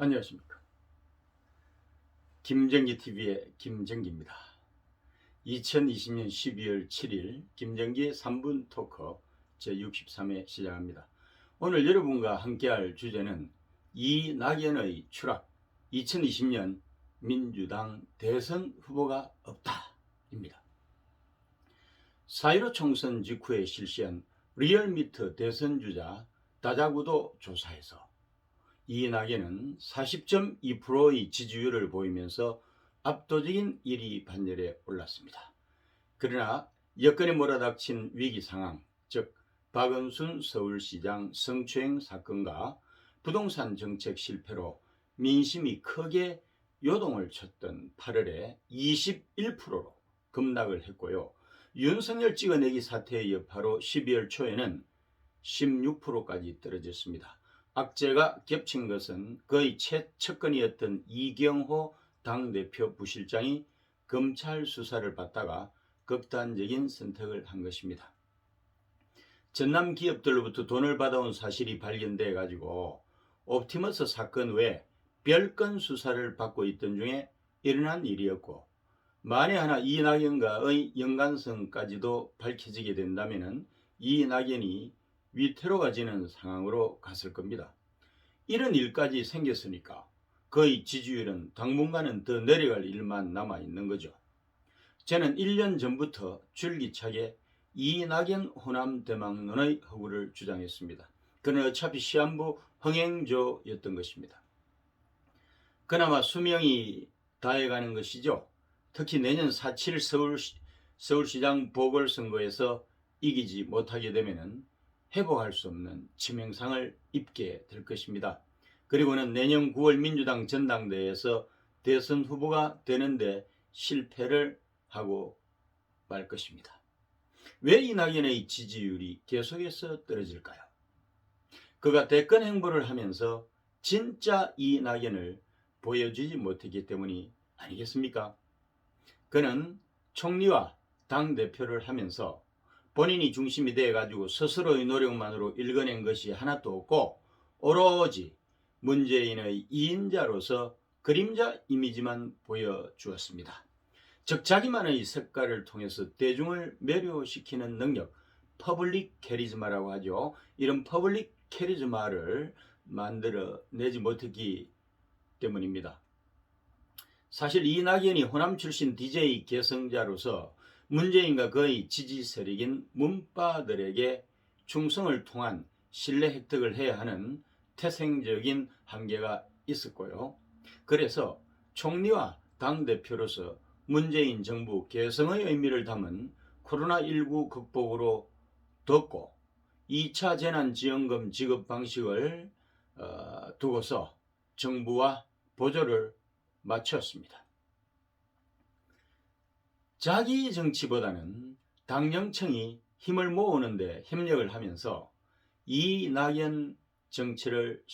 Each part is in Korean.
안녕하십니까. 김정기TV의 김정기입니다. 2020년 12월 7일 김정기의 3분 토크 제63회 시작합니다. 오늘 여러분과 함께할 주제는 이낙연의 추락, 2020년 민주당 대선 후보가 없다입니다. 4.15 총선 직후에 실시한 리얼미터 대선주자 다자구도 조사에서 이낙연은 40.2%의 지지율을 보이면서 압도적인 1위 반열에 올랐습니다. 그러나 여건에 몰아닥친 위기 상황, 즉 박원순 서울시장 성추행 사건과 부동산 정책 실패로 민심이 크게 요동을 쳤던 8월에 21%로 급락을 했고요. 윤석열 찍어내기 사태의 여파로 12월 초에는 16%까지 떨어졌습니다. 악재가 겹친 것은 거의 최측근이었던 이경호 당대표 부실장이 검찰 수사를 받다가 극단적인 선택을 한 것입니다. 전남 기업들로부터 돈을 받아온 사실이 발견돼 가지고 옵티머스 사건 외에 별건 수사를 받고 있던 중에 일어난 일이었고, 만에 하나 이낙연과의 연관성까지도 밝혀지게 된다면 이낙연이 위태로가 지는 상황으로 갔을 겁니다. 이런 일까지 생겼으니까 거의 지지율은 당분간은 더 내려갈 일만 남아 있는 거죠. 저는 1년 전부터 줄기차게 이낙연 호남 대망론의 허구를 주장했습니다. 그는 어차피 시한부 흥행조였던 것입니다. 그나마 수명이 다해가는 것이죠. 특히 내년 4.7 서울시장 보궐선거에서 이기지 못하게 되면 회복할 수 없는 치명상을 입게 될 것입니다. 그리고는 내년 9월 민주당 전당대회에서 대선 후보가 되는데 실패를 하고 말 것입니다. 왜 이낙연의 지지율이 계속해서 떨어질까요? 그가 대권 행보를 하면서 진짜 이낙연을 보여주지 못했기 때문이 아니겠습니까? 그는 총리와 당대표를 하면서 본인이 중심이 되어가지고 스스로의 노력만으로 일궈낸 것이 하나도 없고 오로지 문재인의 2인자로서 그림자 이미지만 보여주었습니다. 즉 자기만의 색깔을 통해서 대중을 매료시키는 능력, 퍼블릭 캐리즈마라고 하죠. 이런 퍼블릭 캐리즈마를 만들어내지 못했기 때문입니다. 사실 이낙연이 호남 출신 DJ 계승자로서 문재인과 그의 지지 세력인 문파들에게 충성을 통한 신뢰 획득을 해야 하는 태생적인 한계가 있었고요. 그래서 총리와 당대표로서 문재인 정부 계승의 의미를 담은 코로나19 극복으로 뒀고 2차 재난지원금 지급 방식을 두고서 정부와 보조를 마쳤습니다. 자기 정치보다는 당정청이 힘을 모으는데 협력을 하면서 이낙연 정치를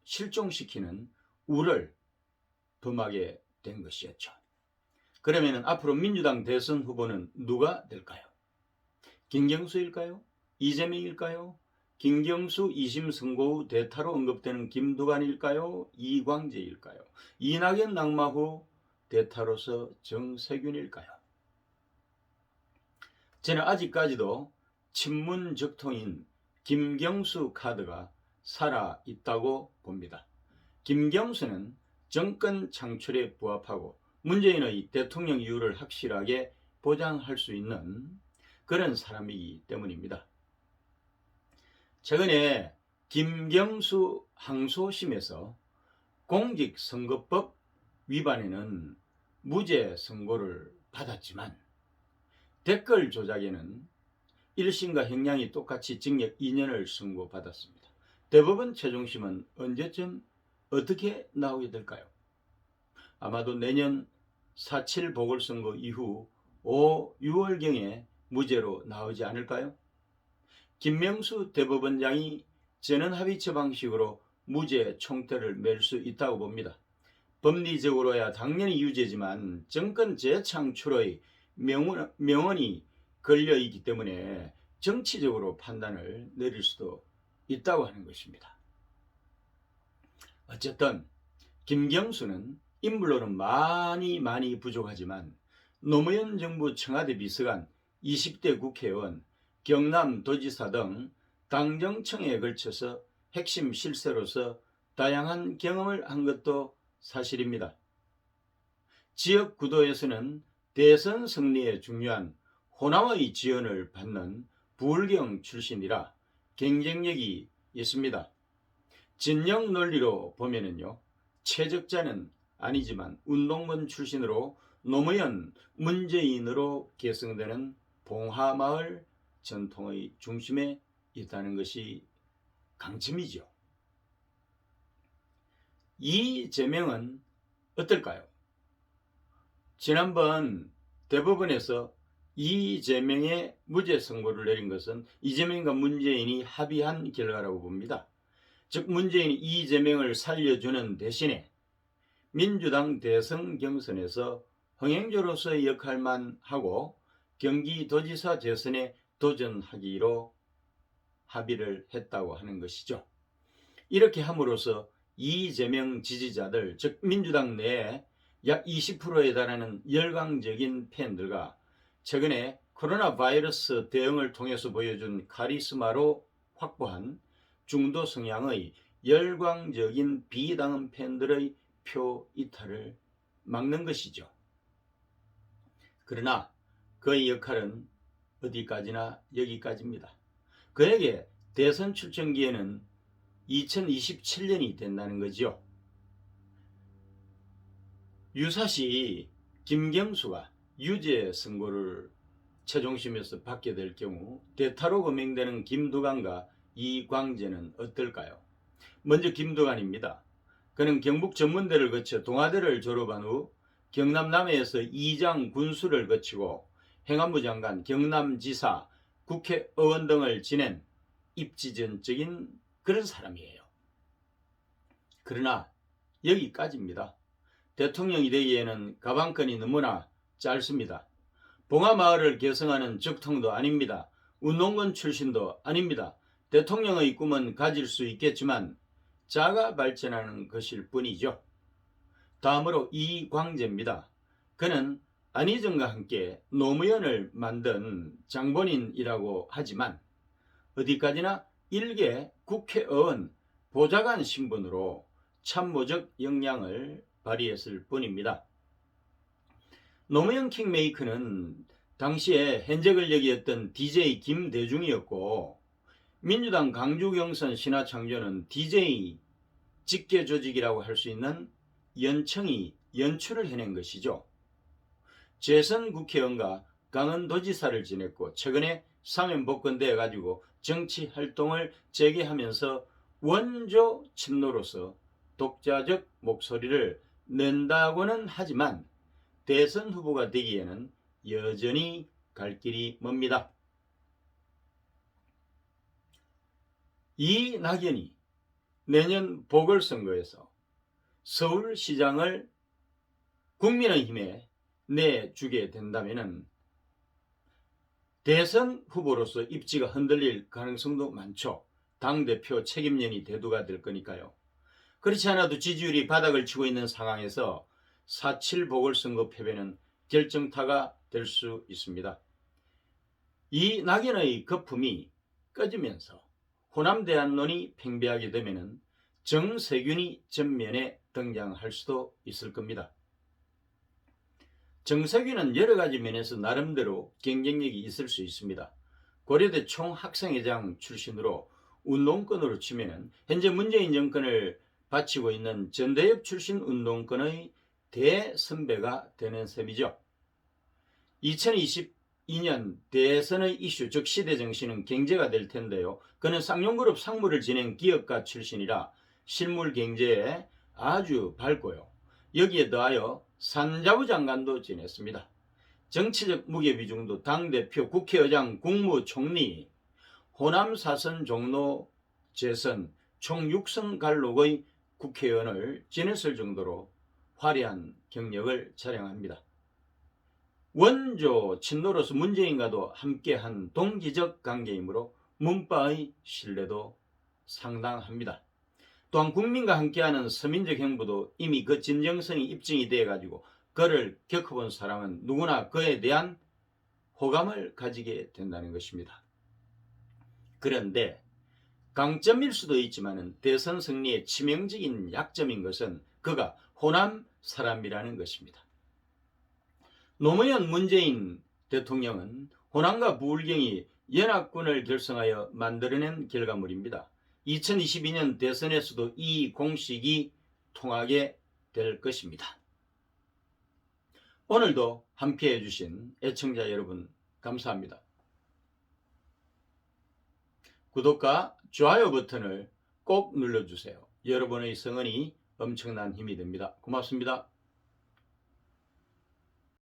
실종시키는 우를 범하게 된 것이었죠. 그러면 앞으로 민주당 대선 후보는 누가 될까요? 김경수일까요? 이재명일까요? 김경수 2심 선고 후 대타로 언급되는 김두관일까요? 이광재일까요? 이낙연 낙마 후 대타로서 정세균일까요? 저는 아직까지도 친문적통인 김경수 카드가 살아있다고 봅니다. 김경수는 정권 창출에 부합하고 문재인의 대통령 이후를 확실하게 보장할 수 있는 그런 사람이기 때문입니다. 최근에 김경수 항소심에서 공직선거법 위반에는 무죄 선고를 받았지만 댓글 조작에는 1심과 형량이 똑같이 징역 2년을 선고받았습니다. 대법원 최종심은 언제쯤 어떻게 나오게 될까요? 아마도 내년 4.7 보궐선거 이후 6월경에 무죄로 나오지 않을까요? 김명수 대법원장이 전원합의체 방식으로 무죄 총대를 맬 수 있다고 봅니다. 법리적으로야 당연히 유죄지만 정권 재창출의 명언이 걸려있기 때문에 정치적으로 판단을 내릴 수도 있다고 하는 것입니다. 어쨌든 김경수는 인물로는 많이 부족하지만 노무현 정부 청와대 비서관, 20대 국회의원, 경남도지사 등 당정청에 걸쳐서 핵심 실세로서 다양한 경험을 한 것도 사실입니다. 지역 구도에서는 대선 승리에 중요한 호남의 지원을 받는 부울경 출신이라 경쟁력이 있습니다. 진영 논리로 보면은요, 최적자는 아니지만 운동권 출신으로 노무현, 문재인으로 계승되는 봉하마을 전통의 중심에 있다는 것이 강점이죠. 이재명은 어떨까요? 지난번 대법원에서 이재명의 무죄 선고를 내린 것은 이재명과 문재인이 합의한 결과라고 봅니다. 즉 문재인이 이재명을 살려주는 대신에 민주당 대선 경선에서 흥행조로서의 역할만 하고 경기도지사 재선에 도전하기로 합의를 했다고 하는 것이죠. 이렇게 함으로써 이재명 지지자들, 즉 민주당 내에 약 20%에 달하는 열광적인 팬들과 최근에 코로나 바이러스 대응을 통해서 보여준 카리스마로 확보한 중도 성향의 열광적인 비당헌 팬들의 표 이탈을 막는 것이죠. 그러나 그의 역할은 어디까지나 여기까지입니다. 그에게 대선 출전 기회는 2027년이 된다는 거죠. 유사시 김경수가 유죄 선고를 최종심에서 받게 될 경우 대타로 거명되는 김두관과 이광재는 어떨까요? 먼저 김두관입니다. 그는 경북 전문대를 거쳐 동아대를 졸업한 후 경남 남해에서 이장 군수를 거치고 행안부 장관, 경남지사, 국회의원 등을 지낸 입지전적인 그런 사람이에요. 그러나 여기까지입니다. 대통령이 되기에는 가방끈이 너무나 짧습니다. 봉하마을을 개성하는 적통도 아닙니다. 운동권 출신도 아닙니다. 대통령의 꿈은 가질 수 있겠지만 자가 발전하는 것일 뿐이죠. 다음으로 이광재입니다. 그는 안희정과 함께 노무현을 만든 장본인이라고 하지만 어디까지나 일개 국회의원 보좌관 신분으로 참모적 역량을 발휘했을 뿐입니다. 노무현 킹메이커는 당시에 현재 권력이었던 DJ 김대중이었고 민주당 강주경선 신화창조는 DJ 직계 조직이라고 할 수 있는 연청이 연출을 해낸 것이죠. 재선 국회의원과 강원도지사를 지냈고 최근에 사면복권돼 가지고 정치 활동을 재개하면서 원조 친노로서 독자적 목소리를 낸다고는 하지만 대선 후보가 되기에는 여전히 갈 길이 멉니다. 이낙연이 내년 보궐선거에서 서울시장을 국민의힘에 내주게 된다면 대선 후보로서 입지가 흔들릴 가능성도 많죠. 당대표 책임론이 대두가 될 거니까요. 그렇지 않아도 지지율이 바닥을 치고 있는 상황에서 4.7 보궐선거 패배는 결정타가 될 수 있습니다. 이낙연의 거품이 꺼지면서 호남 대안론이 팽배하게 되면 정세균이 전면에 등장할 수도 있을 겁니다. 정세균은 여러 가지 면에서 나름대로 경쟁력이 있을 수 있습니다. 고려대 총학생회장 출신으로 운동권으로 치면 현재 문재인 정권을 바치고 있는 전대협 출신 운동권의 대선배가 되는 셈이죠. 2022년 대선의 이슈, 즉 시대정신은 경제가 될 텐데요. 그는 쌍용그룹 상무를 지낸 기업가 출신이라 실물 경제에 아주 밝고요. 여기에 더하여 산자부 장관도 지냈습니다. 정치적 무게비중도 당대표, 국회의장, 국무총리, 호남 사선 종로 재선 총 6선 갈록의 국회의원을 지냈을 정도로 화려한 경력을 자랑합니다. 원조 친노로서 문재인과도 함께한 동지적 관계이므로 문바의 신뢰도 상당합니다. 또한 국민과 함께하는 서민적 행보도 이미 그 진정성이 입증이 되어 가지고 그를 겪어본 사람은 누구나 그에 대한 호감을 가지게 된다는 것입니다. 그런데 강점일 수도 있지만 대선 승리의 치명적인 약점인 것은 그가 호남 사람이라는 것입니다. 노무현 문재인 대통령은 호남과 부울경이 연합군을 결성하여 만들어낸 결과물입니다. 2022년 대선에서도 이 공식이 통하게 될 것입니다. 오늘도 함께해 주신 애청자 여러분 감사합니다. 구독과 좋아요 버튼을 꼭 눌러주세요. 여러분의 성원이 엄청난 힘이 됩니다. 고맙습니다.